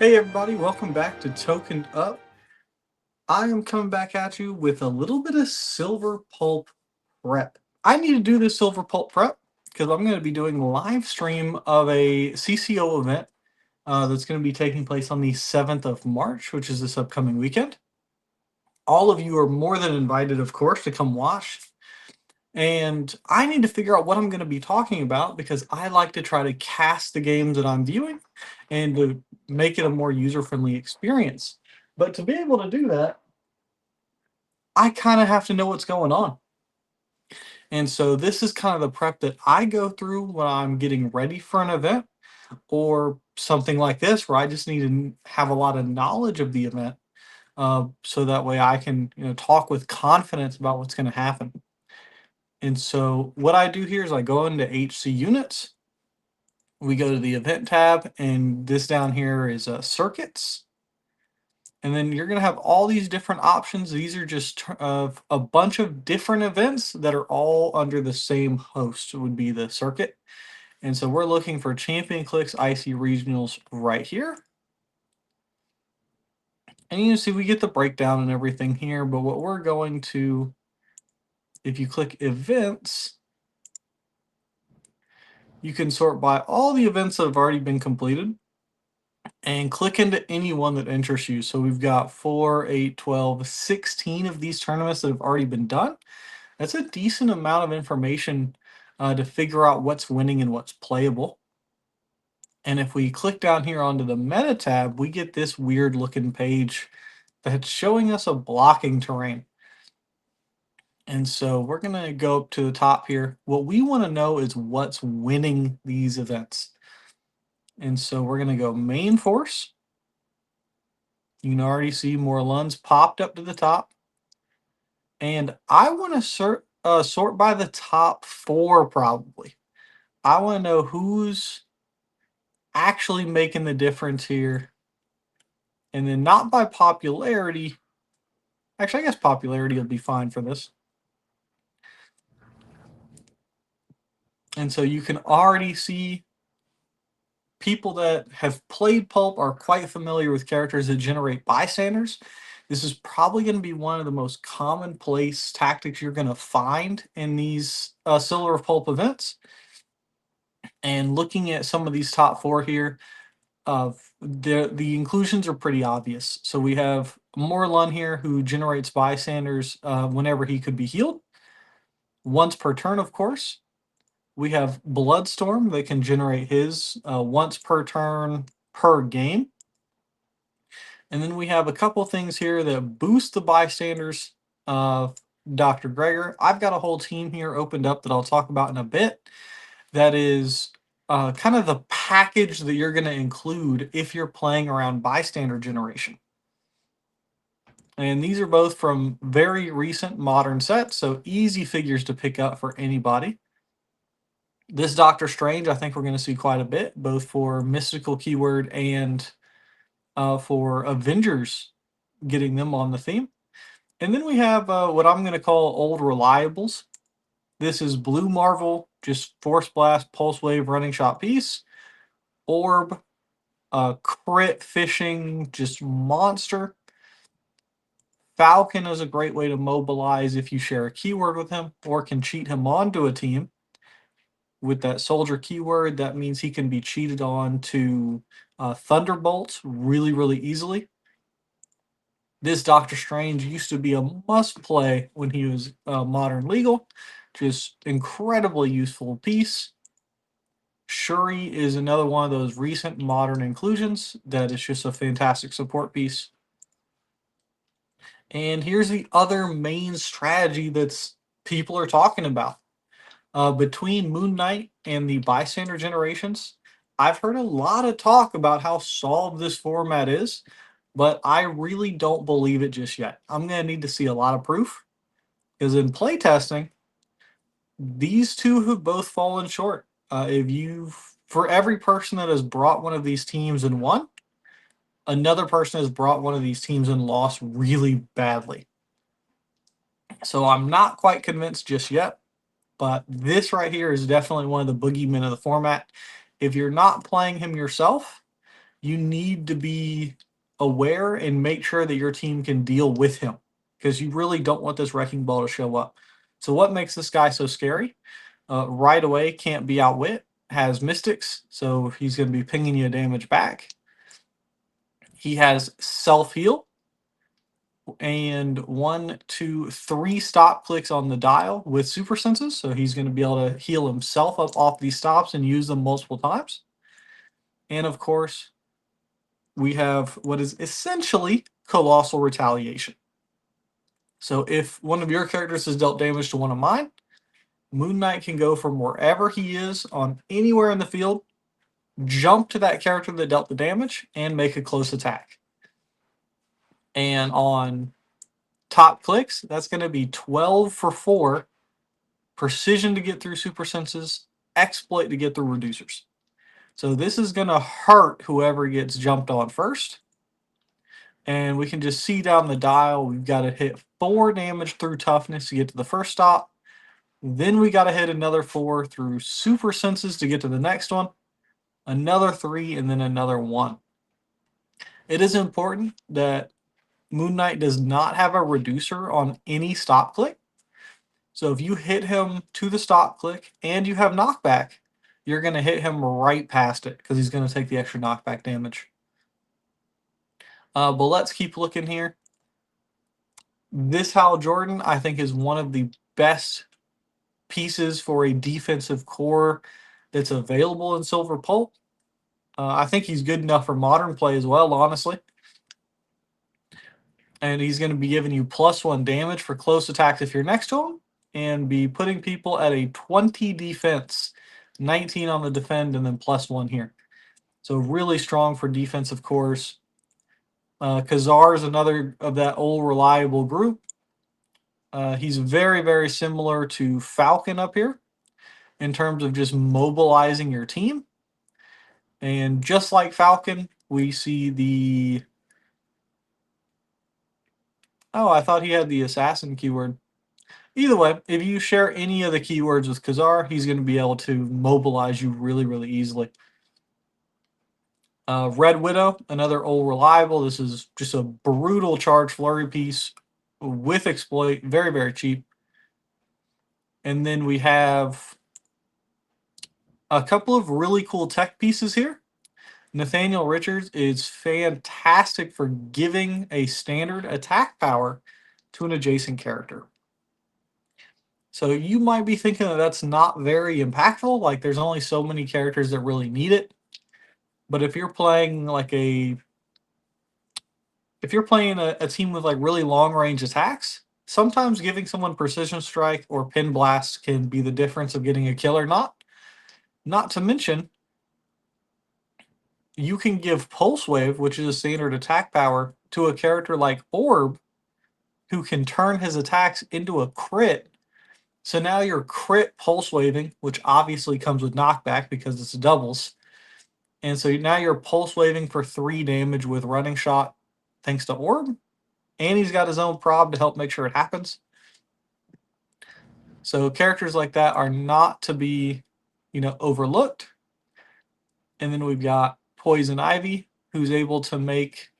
Hey everybody, welcome back to Token Up. I am coming back at you with a little bit of Silver Pulp prep. I need to do this Silver Pulp prep because I'm going to be doing a live stream of a CCO event that's going to be taking place on the 7th of March, which is this upcoming weekend. All of you are more than invited, of course, to come watch. And I need to figure out what I'm going to be talking about because I like to try to cast the games that I'm viewing and to make it a more user-friendly experience. But to be able to do that, I kind of have to know what's going on. And so this is kind of the prep that I go through when I'm getting ready for an event or something like this where I just need to have a lot of knowledge of the event, so that way I can talk with confidence about what's going to happen. And so what I do here is I go into HC units. We go to the event tab, and this down here is circuits. And then you're going to have all these different options. These are just a bunch of different events that are all under the same host, would be the circuit. And so we're looking for Heroclix IC Regionals right here. And you can see we get the breakdown and everything here, but what we're going to, if you click events, you can sort by all the events that have already been completed and click into any one that interests you. So we've got 4, 8, 12, 16 of these tournaments that have already been done. That's a decent amount of information to figure out what's winning and what's playable. And if we click down here onto the meta tab, we get this weird looking page that's showing us a blocking terrain. And so we're going to go up to the top here. What we want to know is what's winning these events. And so we're going to go main force. You can already see more Lunds popped up to the top. And I want to sort by the top 4 probably. I want to know who's actually making the difference here. And then not by popularity. Actually, I guess popularity will be fine for this. And so you can already see people that have played Pulp are quite familiar with characters that generate bystanders. This is probably going to be one of the most commonplace tactics you're going to find in these Silver Pulp events. And looking at some of these top 4 here, the inclusions are pretty obvious. So we have Morlun here who generates bystanders whenever he could be healed. Once per turn, of course. We have Bloodstorm that can generate his once per turn per game. And then we have a couple things here that boost the bystanders of Dr. Gregor. I've got a whole team here opened up that I'll talk about in a bit. That is kind of the package that you're going to include if you're playing around bystander generation. And these are both from very recent modern sets, so easy figures to pick up for anybody. This Doctor Strange, I think we're going to see quite a bit, both for mystical keyword and for Avengers, getting them on the theme. And then we have what I'm going to call old reliables. This is Blue Marvel, just Force Blast, Pulse Wave, Running Shot Piece. Orb, Crit Fishing, just monster. Falcon is a great way to mobilize if you share a keyword with him or can cheat him onto a team. With that soldier keyword, that means he can be cheated on to Thunderbolt really, really easily. This Doctor Strange used to be a must play when he was modern legal. Just incredibly useful piece. Shuri is another one of those recent modern inclusions that is just a fantastic support piece. And here's the other main strategy that's people are talking about. Between Moon Knight and the bystander generations, I've heard a lot of talk about how solved this format is, but I really don't believe it just yet. I'm going to need to see a lot of proof because in playtesting, these two have both fallen short. For every person that has brought one of these teams and won, another person has brought one of these teams and lost really badly. So I'm not quite convinced just yet, but this right here is definitely one of the boogeymen of the format. If you're not playing him yourself, you need to be aware and make sure that your team can deal with him because you really don't want this wrecking ball to show up. So, what makes this guy so scary? Right away, can't be outwit, has mystics, so he's going to be pinging you damage back. He has self heal and 1, 2, 3 stop clicks on the dial with super senses, so he's going to be able to heal himself up off these stops and use them multiple times. And of course, we have what is essentially colossal retaliation. So if one of your characters has dealt damage to one of mine, Moon Knight can go from wherever he is on anywhere in the field, jump to that character that dealt the damage, and make a close attack. And on top clicks, that's going to be 12 for 4, precision to get through super senses, exploit to get through reducers. So this is going to hurt whoever gets jumped on first. And we can just see down the dial, we've got to hit 4 damage through toughness to get to the first stop. Then we got to hit another 4 through super senses to get to the next one, another 3, and then another 1. It is important that Moon Knight does not have a reducer on any stop click. So if you hit him to the stop click and you have knockback, you're going to hit him right past it because he's going to take the extra knockback damage. But let's keep looking here. This Hal Jordan, I think, is one of the best pieces for a defensive core that's available in Silver Pulp. I think he's good enough for modern play as well, honestly. And he's going to be giving you +1 damage for close attacks if you're next to him, and be putting people at a 20 defense, 19 on the defend, and then +1 here. So really strong for defensive cores. Kazar is another of that old reliable group. He's very, very similar to Falcon up here in terms of just mobilizing your team. And just like Falcon, we see the... Oh, I thought he had the assassin keyword. Either way, if you share any of the keywords with Kazar, he's going to be able to mobilize you really, really easily. Red Widow, another old reliable. This is just a brutal charge flurry piece with exploit. Very, very cheap. And then we have a couple of really cool tech pieces here. Nathaniel Richards is fantastic for giving a standard attack power to an adjacent character. So you might be thinking that that's not very impactful, like there's only so many characters that really need it. But if you're playing like a team with like really long range attacks, sometimes giving someone precision strike or pin blast can be the difference of getting a kill or not. Not to mention, you can give Pulse Wave, which is a standard attack power, to a character like Orb, who can turn his attacks into a crit. So now you're crit Pulse Waving, which obviously comes with knockback because it's doubles. And so now you're Pulse Waving for 3 damage with Running Shot thanks to Orb. And he's got his own prob to help make sure it happens. So characters like that are not to be, overlooked. And then we've got Poison Ivy, who's able to make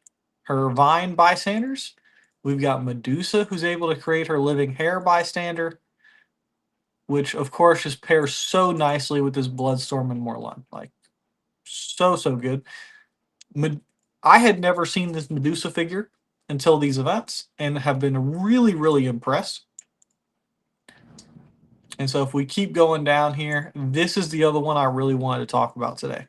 her Vine bystanders. We've got Medusa, who's able to create her Living Hair bystander, which of course just pairs so nicely with this Bloodstorm and Morlun. Like, so good. I had never seen this Medusa figure until these events and have been really, really impressed. And so if we keep going down here, this is the other one I really wanted to talk about today.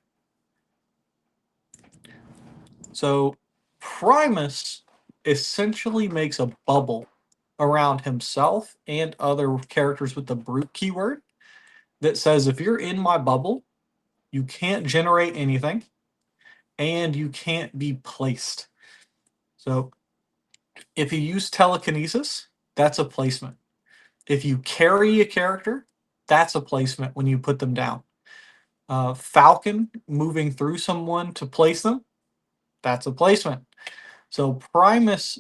So Primus essentially makes a bubble around himself and other characters with the brute keyword that says if you're in my bubble, you can't generate anything and you can't be placed. So if you use telekinesis, that's a placement. If you carry a character, that's a placement when you put them down. Falcon moving through someone to place them, that's a placement. So Primus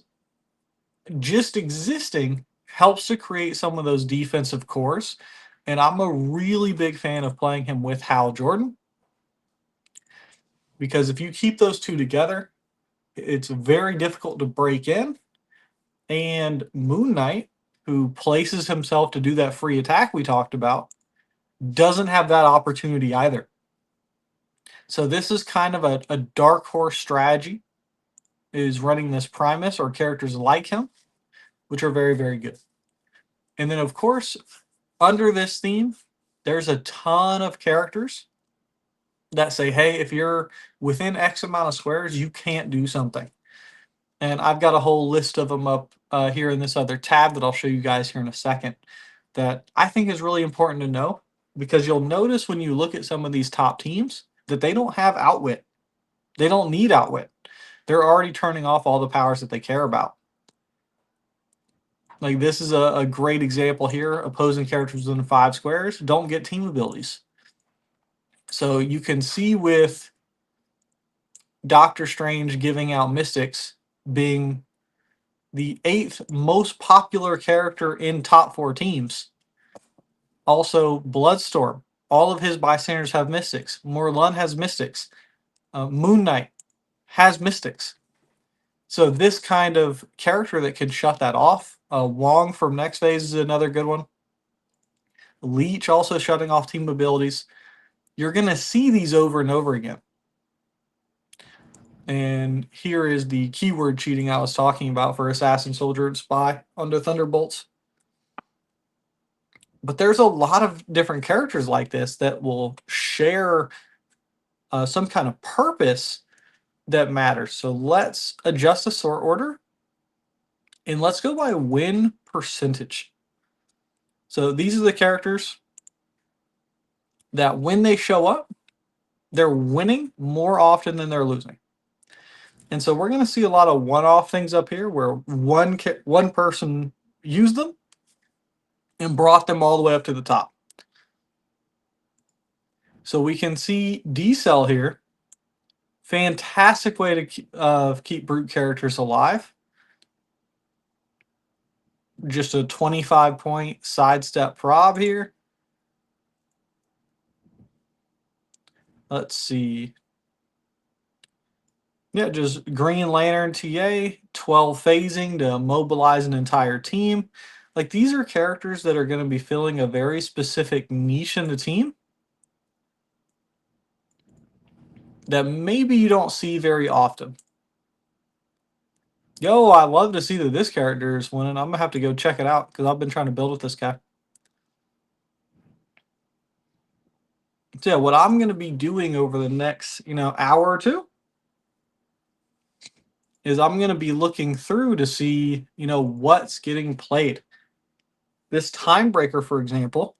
just existing helps to create some of those defensive cores. And I'm a really big fan of playing him with Hal Jordan. because if you keep those two together, it's very difficult to break in. And Moon Knight, who places himself to do that free attack we talked about, doesn't have that opportunity either. So this is kind of a dark horse strategy, is running this Primus or characters like him, which are very, very good. And then, of course, under this theme, there's a ton of characters that say, hey, if you're within X amount of squares, you can't do something. And I've got a whole list of them up here in this other tab that I'll show you guys here in a second that I think is really important to know, because you'll notice when you look at some of these top teams that they don't have outwit. They don't need outwit. They're already turning off all the powers that they care about. Like this is a great example here. Opposing characters within 5 squares don't get team abilities. So you can see with Doctor Strange giving out Mystics being the 8th most popular character in top 4 teams. Also, Bloodstorm. All of his bystanders have Mystics. Morlun has Mystics. Moon Knight has Mystics. So this kind of character that can shut that off. Wong from next phase is another good one. Leech also shutting off team abilities. You're going to see these over and over again. And here is the keyword cheating I was talking about for Assassin, Soldier, and Spy under Thunderbolts. But there's a lot of different characters like this that will share some kind of purpose that matters. So let's adjust the sort order and let's go by win percentage. So these are the characters that when they show up, they're winning more often than they're losing. And so we're going to see a lot of one-off things up here where one person used them and brought them all the way up to the top. So we can see D-Cell here. Fantastic way to keep brute characters alive. Just a 25-point sidestep prob here. Let's see. Yeah, just Green Lantern TA, 12 phasing to mobilize an entire team. Like these are characters that are going to be filling a very specific niche in the team that maybe you don't see very often. Yo, I love to see that this character is winning. I'm going to have to go check it out because I've been trying to build with this guy. So yeah, what I'm going to be doing over the next, hour or two is I'm going to be looking through to see, what's getting played. This time breaker, for example,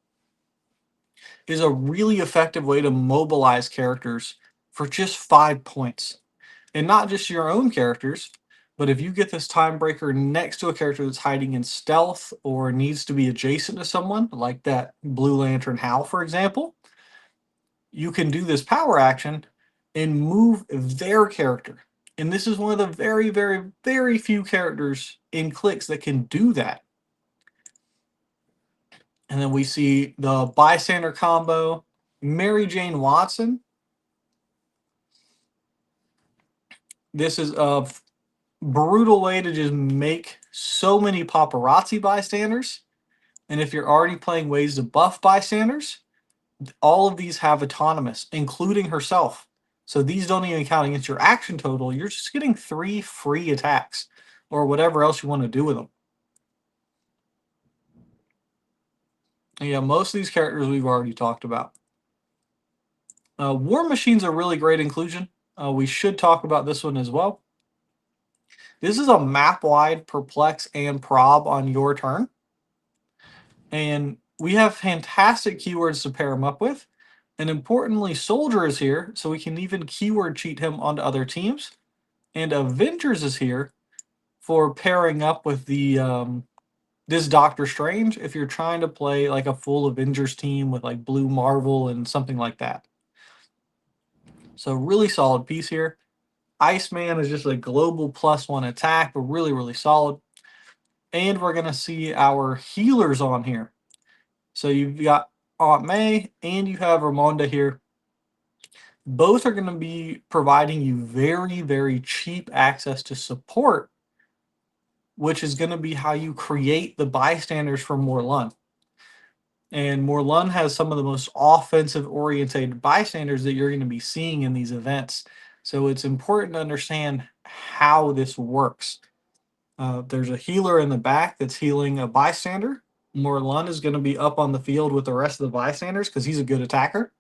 is a really effective way to mobilize characters for just 5 points. And not just your own characters, but if you get this time breaker next to a character that's hiding in stealth or needs to be adjacent to someone, like that Blue Lantern Hal, for example, you can do this power action and move their character. And this is one of the very, very, very few characters in Clicks that can do that. And then we see the bystander combo, Mary Jane Watson. This is a brutal way to just make so many paparazzi bystanders. And if you're already playing ways to buff bystanders, all of these have autonomous, including herself. So these don't even count against your action total. You're just getting 3 free attacks or whatever else you want to do with them. And yeah, most of these characters we've already talked about. War Machine's a really great inclusion. We should talk about this one as well. This is a map-wide perplex and prob on your turn. And we have fantastic keywords to pair him up with. And importantly, Soldier is here, so we can even keyword cheat him onto other teams. And Avengers is here for pairing up with the this Doctor Strange if you're trying to play like a full Avengers team with like Blue Marvel and something like that. So really solid piece here. Iceman is just a global +1 attack, but really, really solid. And we're going to see our healers on here. So you've got Aunt May and you have Ramonda here. Both are going to be providing you very, very cheap access to support, which is going to be how you create the bystanders for Morlun. And Morlun has some of the most offensive oriented bystanders that you're going to be seeing in these events. So it's important to understand how this works. There's a healer in the back that's healing a bystander. Morlun is going to be up on the field with the rest of the bystanders because he's a good attacker.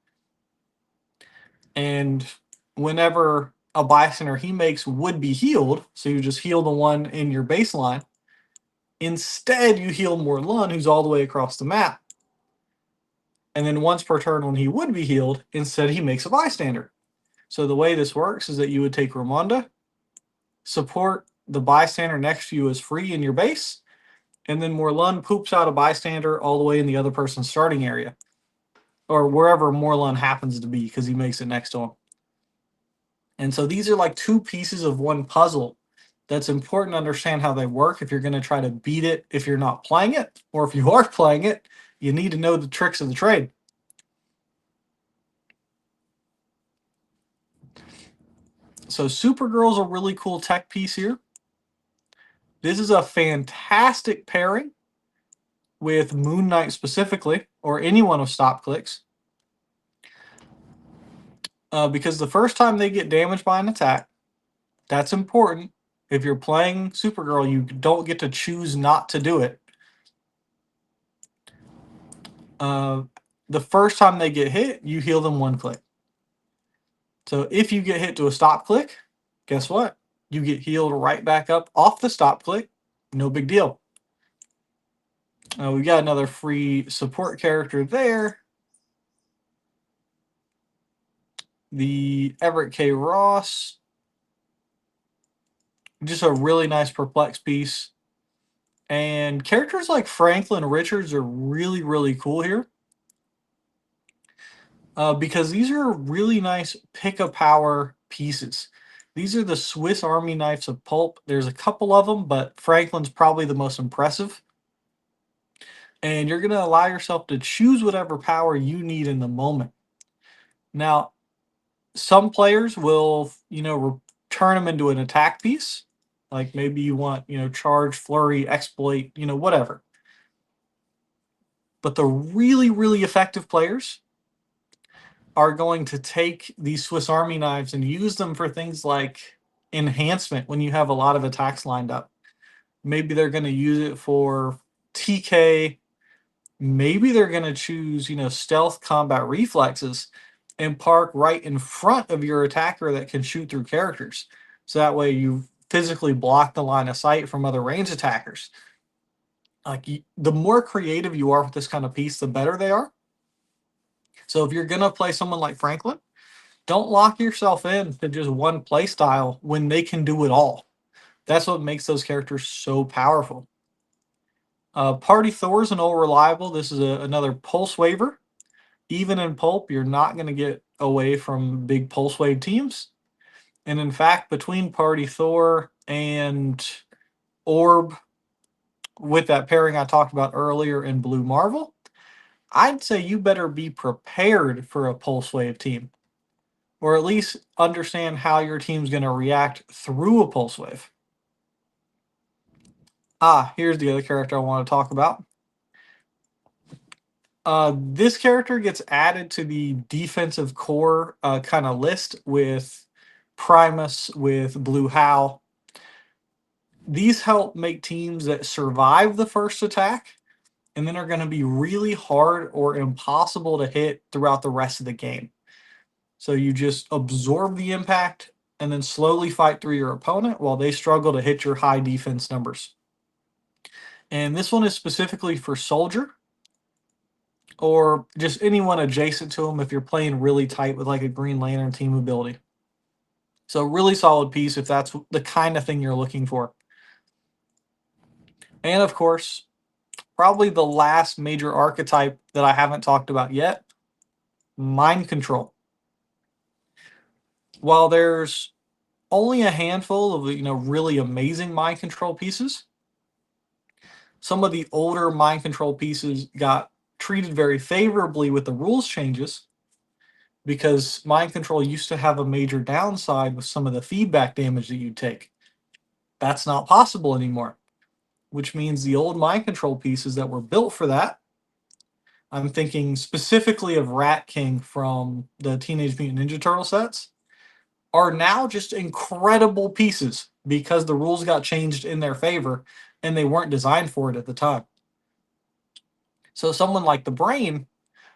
And whenever a bystander he makes would be healed, so you just heal the one in your baseline. Instead, you heal Morlun, who's all the way across the map. And then once per turn, when he would be healed, instead he makes a bystander. So the way this works is that you would take Ramonda, support the bystander next to you as free in your base, and then Morlun poops out a bystander all the way in the other person's starting area, or wherever Morlun happens to be, because he makes it next to him. And so these are like two pieces of one puzzle that's important to understand how they work if you're going to try to beat it if you're not playing it, or if you are playing it, you need to know the tricks of the trade. So Supergirl's a really cool tech piece here. This is a fantastic pairing with Moon Knight specifically, or anyone with stop clicks. Because the first time they get damaged by an attack, that's important. If you're playing Supergirl, you don't get to choose not to do it. The first time they get hit, you heal them one click. So if you get hit to a stop click, guess what? You get healed right back up off the stop click. No big deal. We got another free support character there. The Everett K. Ross. Just a really nice perplex piece. And characters like Franklin Richards are really, really cool here. Because these are really nice pick a power pieces. These are the Swiss Army knives of pulp. There's a couple of them, but Franklin's probably the most impressive. And you're going to allow yourself to choose whatever power you need in the moment. Now, some players will, turn them into an attack piece. Like maybe you want, charge, flurry, exploit, whatever. But the really, really effective players are going to take these Swiss Army knives and use them for things like enhancement when you have a lot of attacks lined up. Maybe they're going to use it for TK. Maybe they're going to choose, stealth combat reflexes and park right in front of your attacker that can shoot through characters. So that way you physically block the line of sight from other range attackers. Like the more creative you are with this kind of piece, the better they are. So if you're going to play someone like Franklin, don't lock yourself in to just one play style when they can do it all. That's what makes those characters so powerful. Party Thor is an old reliable. This is another pulse waiver. Even in pulp, you're not going to get away from big pulse wave teams. And in fact, between Party Thor and Orb, with that pairing I talked about earlier in Blue Marvel, I'd say you better be prepared for a pulse wave team, or at least understand how your team's going to react through a pulse wave. Here's the other character I want to talk about. This character gets added to the defensive core kind of list with Primus, with Blue Howl. These help make teams that survive the first attack and then are going to be really hard or impossible to hit throughout the rest of the game. So you just absorb the impact and then slowly fight through your opponent while they struggle to hit your high defense numbers. And this one is specifically for Soldier or just anyone adjacent to him if you're playing really tight with like a Green Lantern team ability. So really solid piece if that's the kind of thing you're looking for. And of course, probably the last major archetype that I haven't talked about yet, mind control. While there's only a handful of really amazing mind control pieces, some of the older mind control pieces got treated very favorably with the rules changes. because mind control used to have a major downside with some of the feedback damage that you'd take. That's not possible anymore, which means the old mind control pieces that were built for that, I'm thinking specifically of Rat King from the Teenage Mutant Ninja Turtle sets, are now just incredible pieces because the rules got changed in their favor and they weren't designed for it at the time. So someone like the Brain,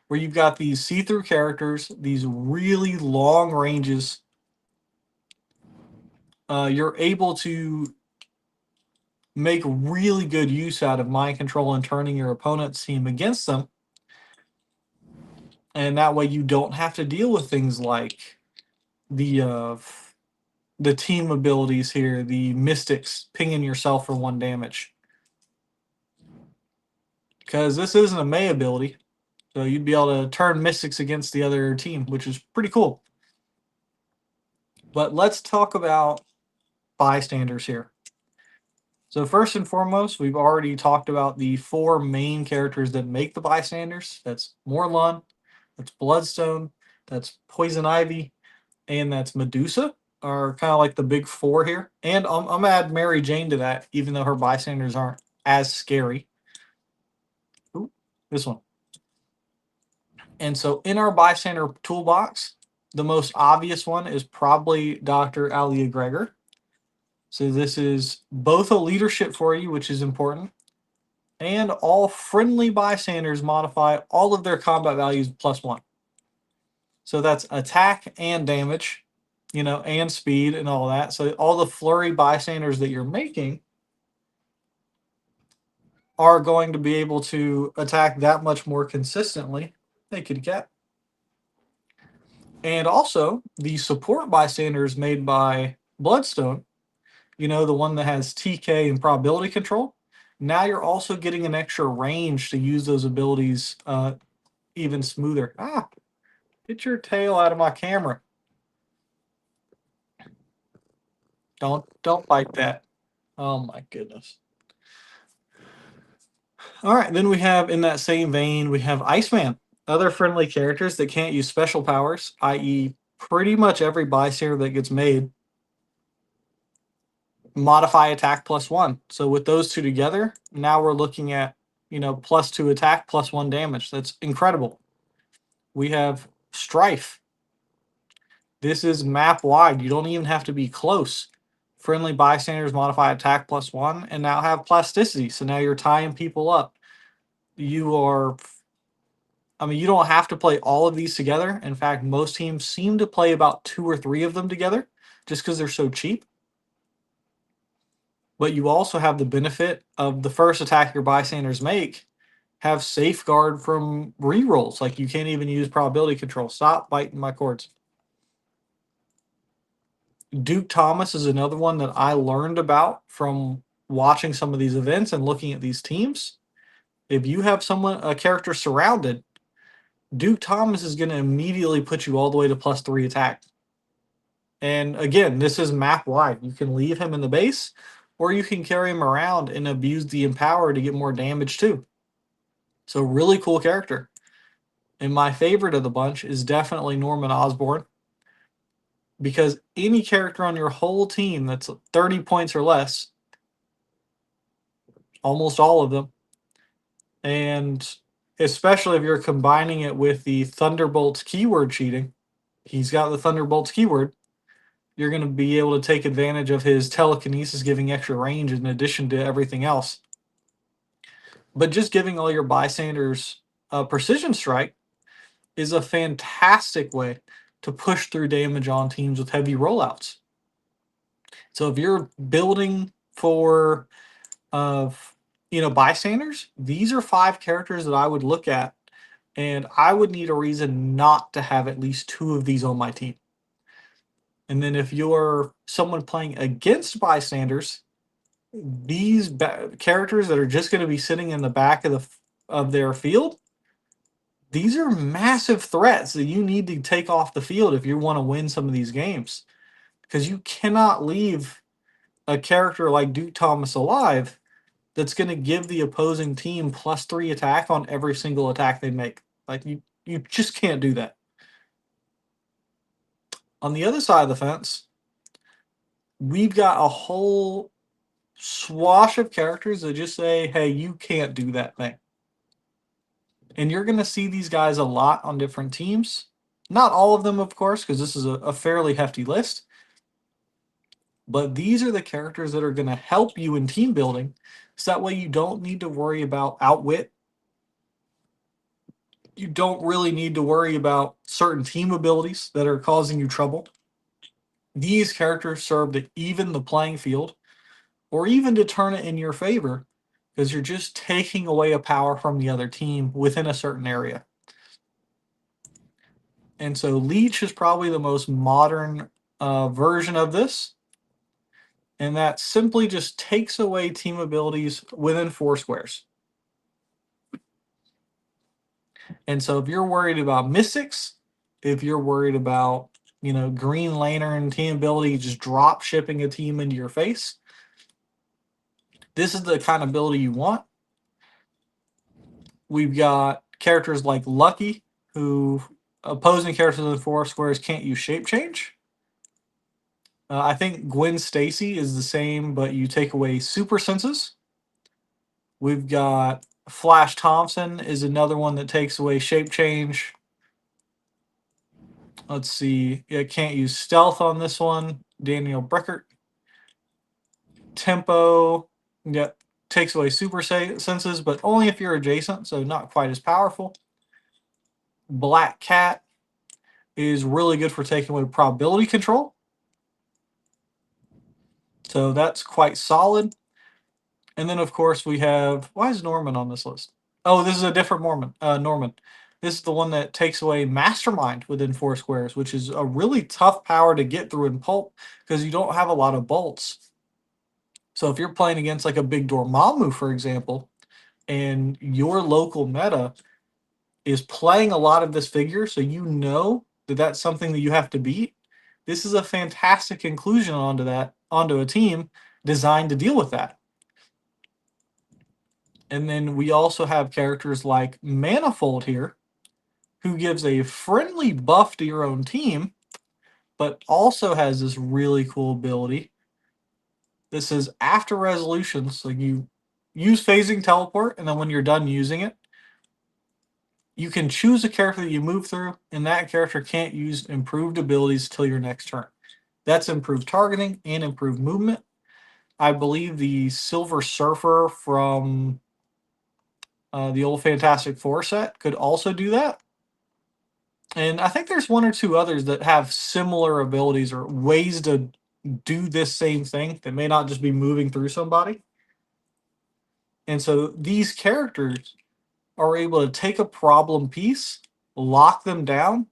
where you've got these see-through characters, these really long ranges, you're able to make really good use out of mind control and turning your opponent's team against them. And that way you don't have to deal with things like the team abilities here, the mystics pinging yourself for 1 damage. Because this isn't a May ability, so you'd be able to turn mystics against the other team, which is pretty cool. But let's talk about bystanders here. So first and foremost, we've already talked about the 4 main characters that make the bystanders. That's Morlun, that's Bloodstone, that's Poison Ivy, and that's Medusa, are kind of like the big 4 here. And I'm gonna add Mary Jane to that, even though her bystanders aren't as scary. Ooh, this one. And so in our bystander toolbox, the most obvious one is probably Dr. Alia Gregor. So this is both a leadership for you, which is important, and all friendly bystanders modify all of their combat values +1. So that's attack and damage, and speed and all that. So all the flurry bystanders that you're making are going to be able to attack that much more consistently. Hey, kitty cat. And also the support bystanders made by Bloodstone, the one that has TK and probability control. Now you're also getting an extra range to use those abilities even smoother. Get your tail out of my camera. Don't bite that. Oh my goodness. All right, then we have in that same vein, we have Iceman. Other friendly characters that can't use special powers, i.e., pretty much every bystander that gets made, modify attack +1. So with those two together, now we're looking at, +2 attack, +1 damage. That's incredible. We have Strife. This is map wide. You don't even have to be close. Friendly bystanders modify attack +1 and now have plasticity. So now you're tying people up. You don't have to play all of these together. In fact, most teams seem to play about 2 or 3 of them together just because they're so cheap. But you also have the benefit of the first attack your bystanders make have safeguard from rerolls. Like you can't even use probability control. Stop biting my cords. Duke Thomas is another one that I learned about from watching some of these events and looking at these teams. If you have a character surrounded, Duke Thomas is going to immediately put you all the way to +3 attack. And again, this is map wide. You can leave him in the base, or you can carry him around and abuse the Empower to get more damage too. So really cool character. And my favorite of the bunch is definitely Norman Osborn, because any character on your whole team that's 30 points or less, almost all of them, and especially if you're combining it with the Thunderbolts keyword cheating, he's got the Thunderbolts keyword, you're going to be able to take advantage of his telekinesis giving extra range in addition to everything else. But just giving all your bystanders a precision strike is a fantastic way to push through damage on teams with heavy rollouts. So if you're building for bystanders, these are 5 characters that I would look at, and I would need a reason not to have at least 2 of these on my team. And then if you're someone playing against bystanders, these characters that are just going to be sitting in the back of their field, these are massive threats that you need to take off the field if you want to win some of these games, because you cannot leave a character like Duke Thomas alive that's going to give the opposing team +3 attack on every single attack they make. Like you just can't do that. On the other side of the fence, we've got a whole swash of characters that just say, hey, you can't do that thing. And you're going to see these guys a lot on different teams. Not all of them, of course, because this is a fairly hefty list. But these are the characters that are going to help you in team building. So that way you don't need to worry about outwit. You don't really need to worry about certain team abilities that are causing you trouble. These characters serve to even the playing field or even to turn it in your favor because you're just taking away a power from the other team within a certain area. And so Leech is probably the most modern version of this. And that simply just takes away team abilities within 4 squares. And so if you're worried about mystics, if you're worried about, Green Lantern team ability just drop shipping a team into your face, this is the kind of ability you want. We've got characters like Lucky, who opposing characters in 4 squares can't use shape change. I think Gwen Stacy is the same, but you take away super senses. We've got Flash Thompson is another one that takes away shape change. Let's see. Yeah, can't use stealth on this one. Daniel Breckert. Tempo. Yeah, takes away super senses, but only if you're adjacent, so not quite as powerful. Black Cat is really good for taking away probability control. So that's quite solid. And then, of course, we have... Why is Norman on this list? Oh, this is a different Norman. This is the one that takes away Mastermind within 4 squares, which is a really tough power to get through in Pulp because you don't have a lot of bolts. So if you're playing against like a big Dormammu, for example, and your local meta is playing a lot of this figure, so you know that that's something that you have to beat, this is a fantastic inclusion onto a team designed to deal with that. And then we also have characters like Manifold here, who gives a friendly buff to your own team, but also has this really cool ability. This is after resolutions, like you use phasing teleport, and then when you're done using it, you can choose a character that you move through, and that character can't use improved abilities till your next turn. That's improved targeting and improved movement. I believe the Silver Surfer from the old Fantastic Four set could also do that. And I think there's 1 or 2 others that have similar abilities or ways to do this same thing that may not just be moving through somebody. And so these characters are able to take a problem piece, lock them down,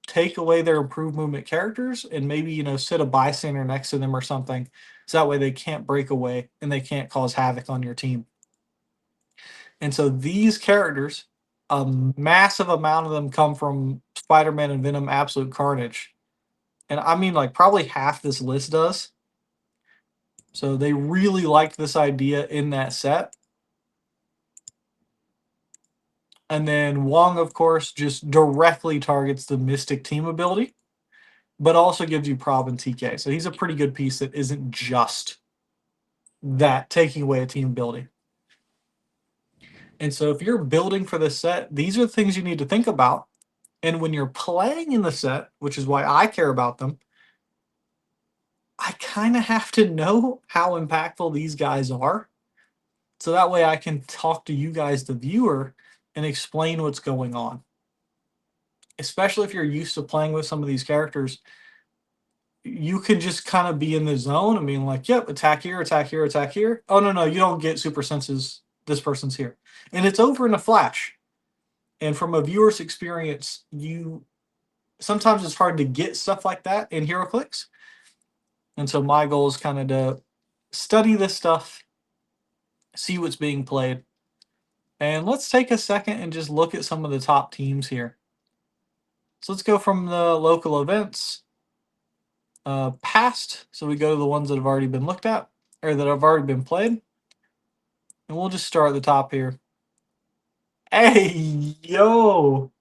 take away their improved movement characters, and maybe, sit a bystander next to them or something. So that way they can't break away and they can't cause havoc on your team. And so these characters, a massive amount of them come from Spider-Man and Venom Absolute Carnage. And I mean, like, probably half this list does. So they really liked this idea in that set. And then Wong, of course, just directly targets the Mystic team ability, but also gives you Prob and TK. So he's a pretty good piece that isn't just that, taking away a team ability. And so if you're building for this set, these are the things you need to think about. And when you're playing in the set, which is why I care about them, I kind of have to know how impactful these guys are. So that way I can talk to you guys, the viewer, and explain what's going on. Especially if you're used to playing with some of these characters, you can just kind of be in the zone and being like, yep, attack here, attack here, attack here. Oh, no, you don't get super senses. This person's here. And it's over in a flash. And from a viewer's experience, sometimes it's hard to get stuff like that in Heroclix. And so my goal is kind of to study this stuff, see what's being played. And let's take a second and just look at some of the top teams here. So let's go from the local events past. So we go to the ones that have already been looked at or that have already been played. And we'll just start at the top here. Hey, yo.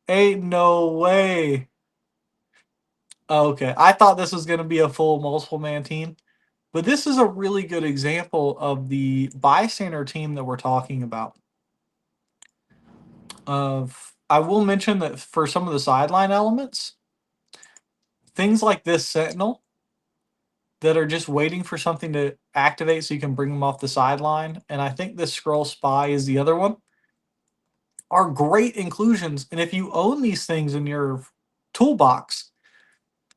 Ain't no way. Oh, okay. I thought this was going to be a full multiple man team, but this is a really good example of the bystander team that we're talking about. I will mention that for some of the sideline elements, things like this sentinel that are just waiting for something to activate so you can bring them off the sideline, and I think this scroll spy is the other one, are great inclusions. And if you own these things in your toolbox,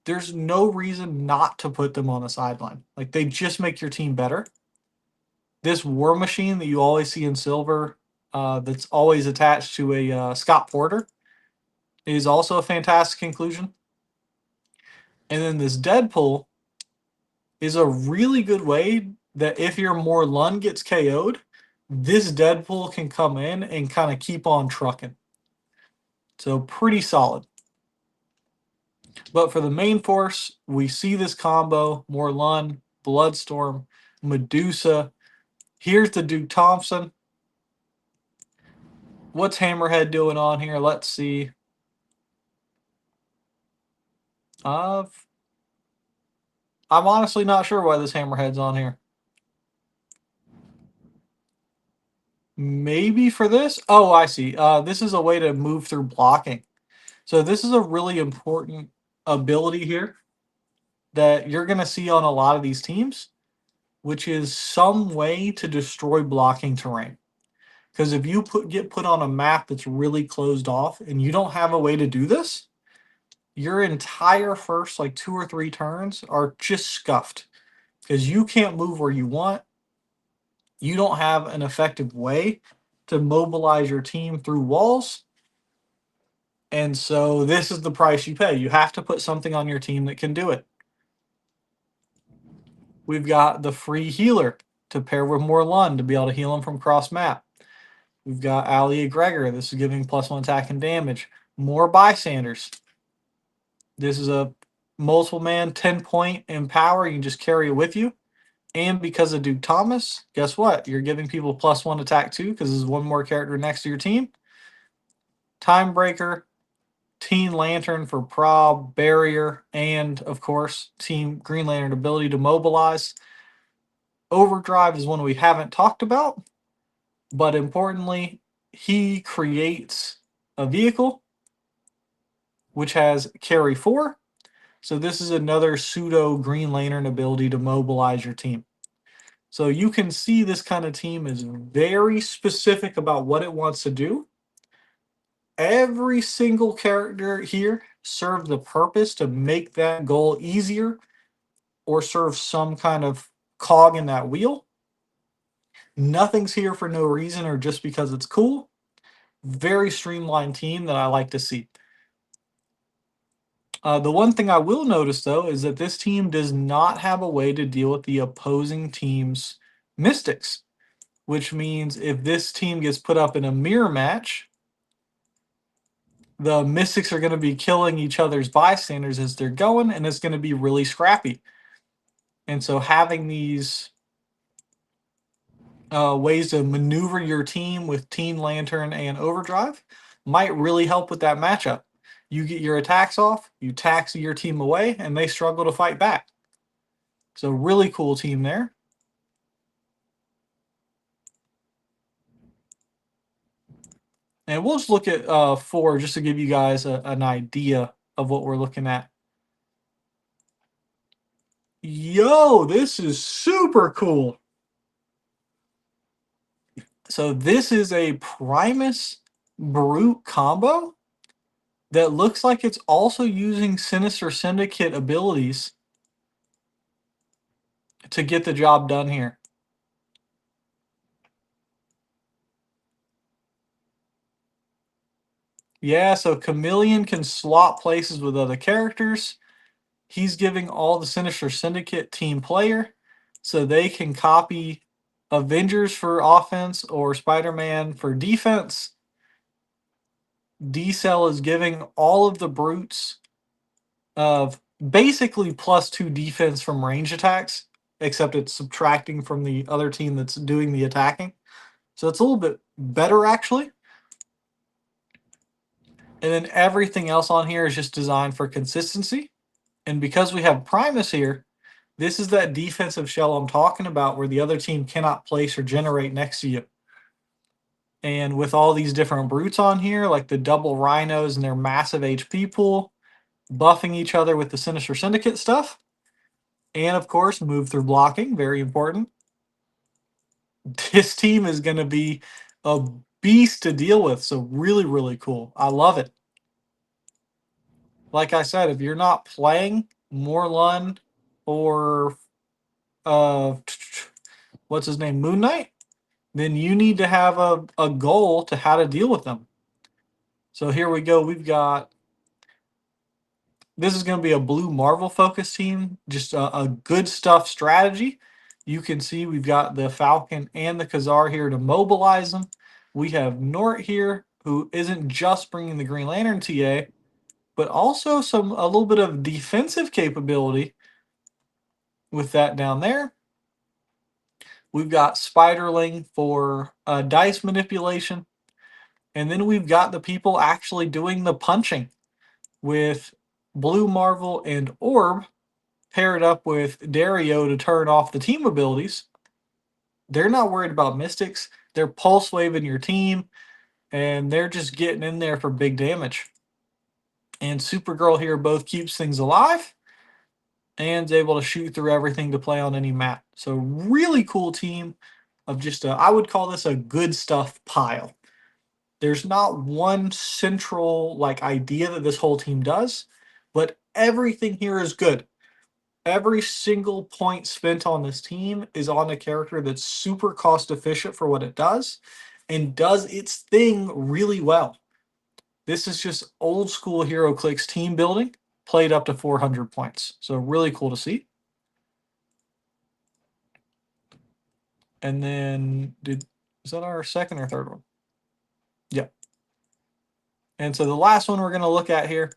there's no reason not to put them on the sideline. Like, they just make your team better. This war machine that you always see in silver, that's always attached to a Scott Porter, is also a fantastic inclusion. And then this Deadpool is a really good way that if your Morlun gets KO'd, this Deadpool can come in and kind of keep on trucking. So pretty solid. But for the main force, we see this combo: Morlun, Bloodstorm, Medusa. Here's the Duke Thompson. What's Hammerhead doing on here? Let's see. I'm honestly not sure why this Hammerhead's on here. Maybe for this? Oh, I see. This is a way to move through blocking. So this is a really important ability here that you're going to see on a lot of these teams, which is some way to destroy blocking terrain. Because if you get put on a map that's really closed off and you don't have a way to do this, your entire first like 2 or 3 turns are just scuffed because you can't move where you want. You don't have an effective way to mobilize your team through walls. And so this is the price you pay. You have to put something on your team that can do it. We've got the free healer to pair with Morlun to be able to heal him from cross map. We've got Ali Gregor. This is giving +1 attack and damage. More bystanders. This is a multiple man 10-point in power. You can just carry it with you. And because of Duke Thomas, guess what? You're giving people +1 attack too, because there's one more character next to your team. Timebreaker, Teen Lantern for prob, barrier, and of course, Team Green Lantern ability to mobilize. Overdrive is one we haven't talked about, but importantly, he creates a vehicle which has carry 4. So this is another pseudo Green Lantern ability to mobilize your team. So you can see this kind of team is very specific about what it wants to do. Every single character here serves the purpose to make that goal easier or serve some kind of cog in that wheel. Nothing's here for no reason or just because it's cool. Very streamlined team that I like to see. The one thing I will notice, though, is that this team does not have a way to deal with the opposing team's mystics, which means if this team gets put up in a mirror match, the mystics are going to be killing each other's bystanders as they're going, and it's going to be really scrappy. And so having these ways to maneuver your team with Teen Lantern and Overdrive might really help with that matchup. You get your attacks off, you tax your team away, and they struggle to fight back. So really cool team there. And we'll just look at 4 just to give you guys an idea of what we're looking at. Yo, this is super cool. So this is a Primus Brute combo that looks like it's also using Sinister Syndicate abilities to get the job done here. Yeah, so Chameleon can swap places with other characters. He's giving all the Sinister Syndicate team player so they can copy Avengers for offense or Spider-Man for defense. D-Cell is giving all of the brutes of basically +2 defense from range attacks, except it's subtracting from the other team that's doing the attacking. So it's a little bit better, actually. And then everything else on here is just designed for consistency. And because we have Primus here, this is that defensive shell I'm talking about where the other team cannot place or generate next to you. And with all these different brutes on here, like the double rhinos and their massive HP pool, buffing each other with the Sinister Syndicate stuff, and of course, move through blocking, very important. This team is going to be a beast to deal with, so really, really cool. I love it. Like I said, if you're not playing Morlun or uh, what's his name, Moon Knight, then you need to have a goal to how to deal with them. So here we go. We've got this is going to be a blue Marvel focus team, just a good stuff strategy. You can see we've got the Falcon and the Khazar here to mobilize them. We have Nort here, who isn't just bringing the Green Lantern TA, but also a little bit of defensive capability with that down there. We've got Spiderling for dice manipulation. And then we've got the people actually doing the punching with Blue Marvel and Orb paired up with Dario to turn off the team abilities. They're not worried about Mystics. They're pulse waving your team, and they're just getting in there for big damage. And Supergirl here both keeps things alive and is able to shoot through everything to play on any map. So really cool team of just I would call this a good stuff pile. There's not one central like idea that this whole team does, but everything here is good. Every single point spent on this team is on a character that's super cost efficient for what it does and does its thing really well. This is just old school Heroclix team building played up to 400 points. So really cool to see. And then is that our second or third one? Yeah. And so the last one we're going to look at here,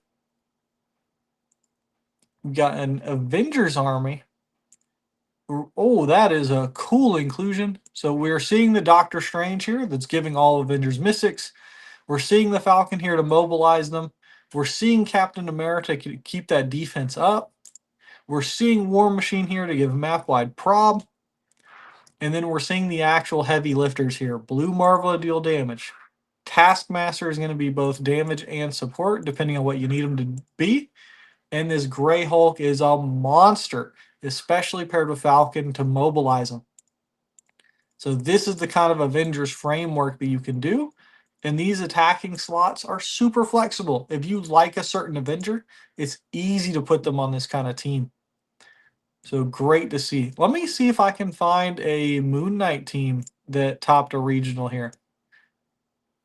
we've got an Avengers army. Oh, that is a cool inclusion. So we're seeing the Doctor Strange here that's giving all Avengers Mystics. We're seeing the Falcon here to mobilize them. We're seeing Captain America to keep that defense up. We're seeing War Machine here to give map-wide prob. And then we're seeing the actual heavy lifters here. Blue Marvel to deal damage. Taskmaster is going to be both damage and support, depending on what you need him to be. And this Gray Hulk is a monster, especially paired with Falcon to mobilize him. So this is the kind of Avengers framework that you can do. And these attacking slots are super flexible. If you like a certain Avenger, it's easy to put them on this kind of team. So great to see. Let me see if I can find a Moon Knight team that topped a regional here.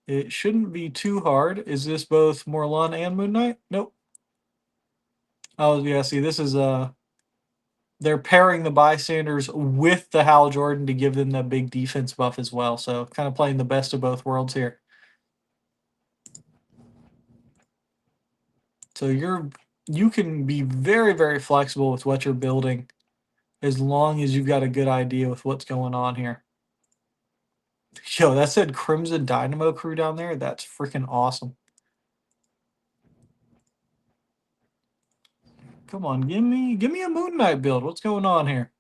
It shouldn't be too hard. Is this both Morlun and Moon Knight? Nope. Oh, yeah, see, this is they're pairing the bystanders with the Hal Jordan to give them that big defense buff as well. So kind of playing the best of both worlds here. So you can be very, very flexible with what you're building as long as you've got a good idea with what's going on here. Yo, that said Crimson Dynamo crew down there. That's freaking awesome. Come on, give me a Moon Knight build. What's going on here?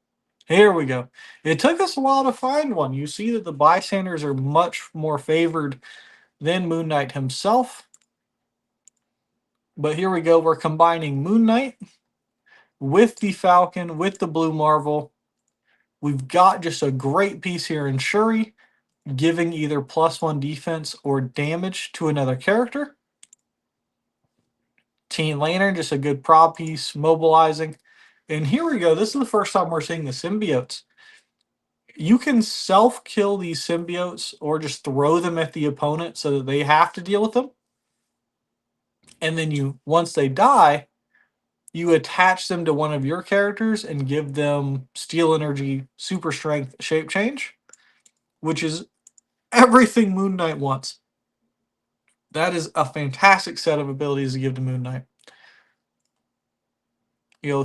Here we go. It took us a while to find one. You see that the bystanders are much more favored than Moon Knight himself. But here we go. We're combining Moon Knight with the Falcon, with the Blue Marvel. We've got just a great piece here in Shuri, giving either +1 defense or damage to another character. Teen Lantern, just a good prop piece, mobilizing. And here we go. This is the first time we're seeing the symbiotes. You can self-kill these symbiotes or just throw them at the opponent so that they have to deal with them. And then once they die, you attach them to one of your characters and give them Steel Energy, Super Strength, Shape Change, which is everything Moon Knight wants. That is a fantastic set of abilities to give to Moon Knight.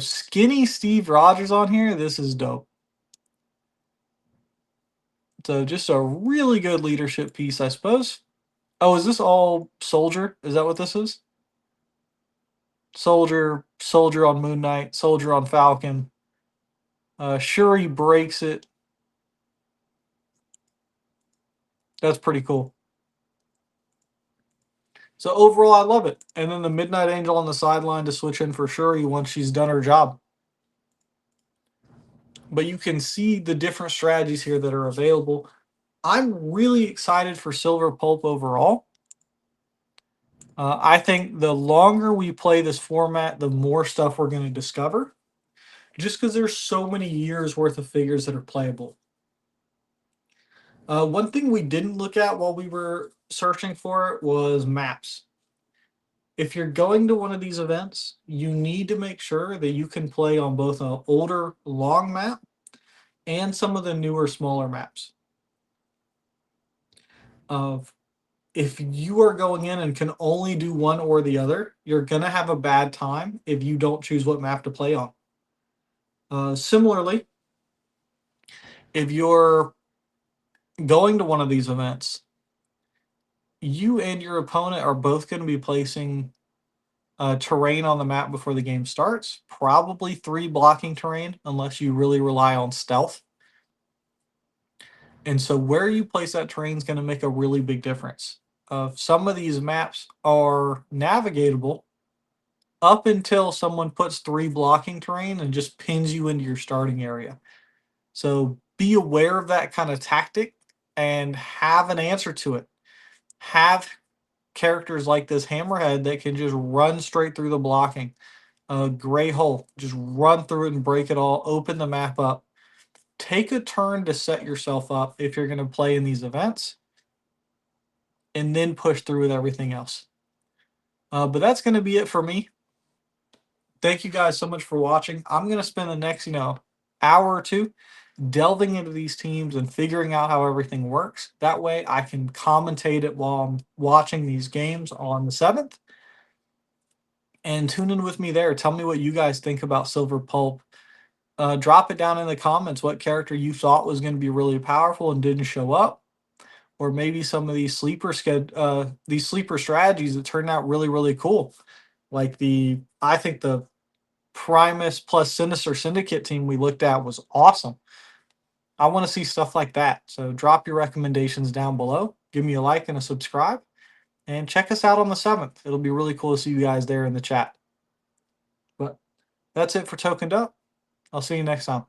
Skinny Steve Rogers on here, this is dope. So just a really good leadership piece, I suppose. Oh, is this all Soldier? Is that what this is? Soldier, Soldier on Moon Knight, Soldier on Falcon. Shuri breaks it. That's pretty cool. So overall, I love it. And then the Midnight Angel on the sideline to switch in for Shuri once she's done her job. But you can see the different strategies here that are available. I'm really excited for Silver Pulp overall. I think the longer we play this format, the more stuff we're going to discover. Just because there's so many years worth of figures that are playable. One thing we didn't look at while we were searching for it was maps. If you're going to one of these events, you need to make sure that you can play on both an older long map and some of the newer smaller maps. Of if you are going in and can only do one or the other, you're gonna have a bad time if you don't choose what map to play on. Similarly, if you're going to one of these events, you and your opponent are both going to be placing terrain on the map before the game starts. Probably 3 blocking terrain, unless you really rely on stealth. And so where you place that terrain is going to make a really big difference. Some of these maps are navigatable up until someone puts 3 blocking terrain and just pins you into your starting area. So be aware of that kind of tactic and have an answer to it. Have characters like this Hammerhead that can just run straight through the blocking. Gray Hole, just run through it and break it all, open the map up. Take a turn to set yourself up if you're going to play in these events, and then push through with everything else. But that's going to be it for me. Thank you guys so much for watching. I'm going to spend the next, hour or two delving into these teams and figuring out how everything works. That way I can commentate it while I'm watching these games on the 7th. And tune in with me there. Tell me what you guys think about Silver Pulp. Drop it down in the comments what character you thought was going to be really powerful and didn't show up, or maybe some of these these sleeper strategies that turned out really, really cool. Like I think the Primus plus Sinister Syndicate team we looked at was awesome. I want to see stuff like that. So drop your recommendations down below. Give me a like and a subscribe. And check us out on the 7th. It'll be really cool to see you guys there in the chat. But that's it for Tokened Up. I'll see you next time.